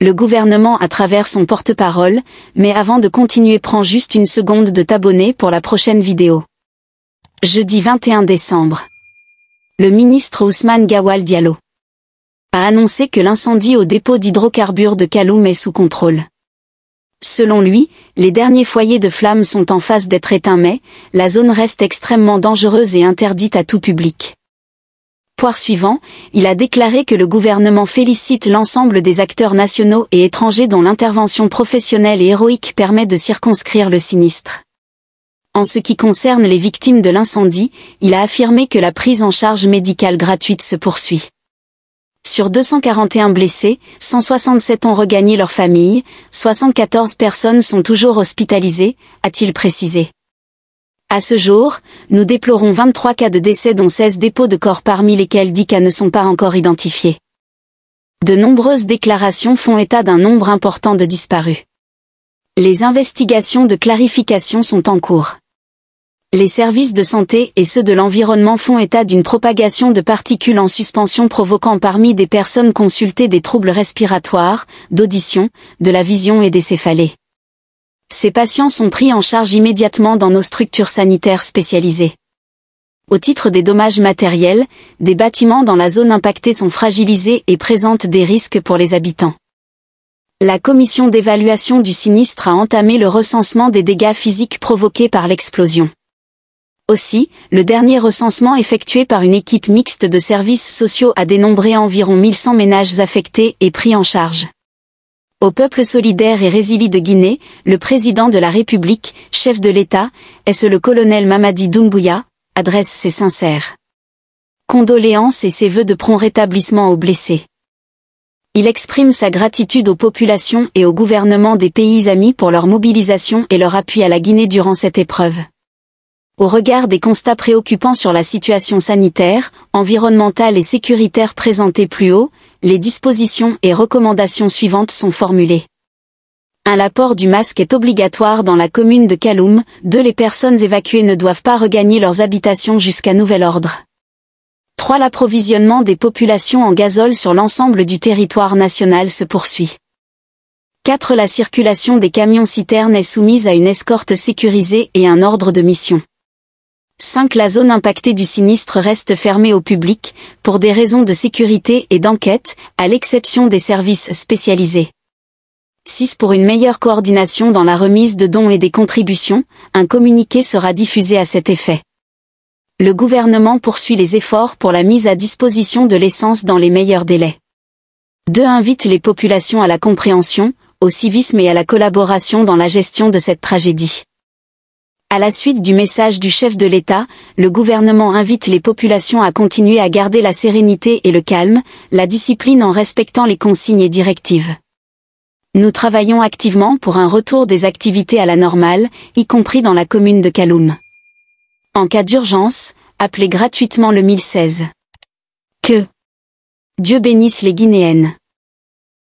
Le gouvernement à travers son porte-parole, mais avant de continuer prends juste une seconde de t'abonner pour la prochaine vidéo. Jeudi 21 décembre. Le ministre Ousmane Gawal Diallo a annoncé que l'incendie au dépôt d'hydrocarbures de Kaloum est sous contrôle. Selon lui, les derniers foyers de flammes sont en phase d'être éteints mais, la zone reste extrêmement dangereuse et interdite à tout public. Suivant, il a déclaré que le gouvernement félicite l'ensemble des acteurs nationaux et étrangers dont l'intervention professionnelle et héroïque permet de circonscrire le sinistre. En ce qui concerne les victimes de l'incendie, il a affirmé que la prise en charge médicale gratuite se poursuit. Sur 241 blessés, 167 ont regagné leur famille, 74 personnes sont toujours hospitalisées, a-t-il précisé. À ce jour, nous déplorons 23 cas de décès dont 16 dépôts de corps parmi lesquels 10 cas ne sont pas encore identifiés. De nombreuses déclarations font état d'un nombre important de disparus. Les investigations de clarification sont en cours. Les services de santé et ceux de l'environnement font état d'une propagation de particules en suspension provoquant parmi des personnes consultées des troubles respiratoires, d'audition, de la vision et des céphalées. Ces patients sont pris en charge immédiatement dans nos structures sanitaires spécialisées. Au titre des dommages matériels, des bâtiments dans la zone impactée sont fragilisés et présentent des risques pour les habitants. La commission d'évaluation du sinistre a entamé le recensement des dégâts physiques provoqués par l'explosion. Aussi, le dernier recensement effectué par une équipe mixte de services sociaux a dénombré environ 1100 ménages affectés et pris en charge. Au peuple solidaire et résilient de Guinée, le président de la République, chef de l'État, le colonel Mamadi Doumbouya, adresse ses sincères condoléances et ses vœux de prompt rétablissement aux blessés. Il exprime sa gratitude aux populations et au gouvernement des pays amis pour leur mobilisation et leur appui à la Guinée durant cette épreuve. Au regard des constats préoccupants sur la situation sanitaire, environnementale et sécuritaire présentés plus haut, les dispositions et recommandations suivantes sont formulées. 1. L'apport du masque est obligatoire dans la commune de Kaloum. 2. Les personnes évacuées ne doivent pas regagner leurs habitations jusqu'à nouvel ordre. 3. L'approvisionnement des populations en gazole sur l'ensemble du territoire national se poursuit. 4. La circulation des camions-citernes est soumise à une escorte sécurisée et un ordre de mission. 5. La zone impactée du sinistre reste fermée au public, pour des raisons de sécurité et d'enquête, à l'exception des services spécialisés. 6. Pour une meilleure coordination dans la remise de dons et des contributions, un communiqué sera diffusé à cet effet. Le gouvernement poursuit les efforts pour la mise à disposition de l'essence dans les meilleurs délais. 2. Invite les populations à la compréhension, au civisme et à la collaboration dans la gestion de cette tragédie. À la suite du message du chef de l'État, le gouvernement invite les populations à continuer à garder la sérénité et le calme, la discipline en respectant les consignes et directives. Nous travaillons activement pour un retour des activités à la normale, y compris dans la commune de Kaloum. En cas d'urgence, appelez gratuitement le 1016. Que Dieu bénisse les Guinéennes.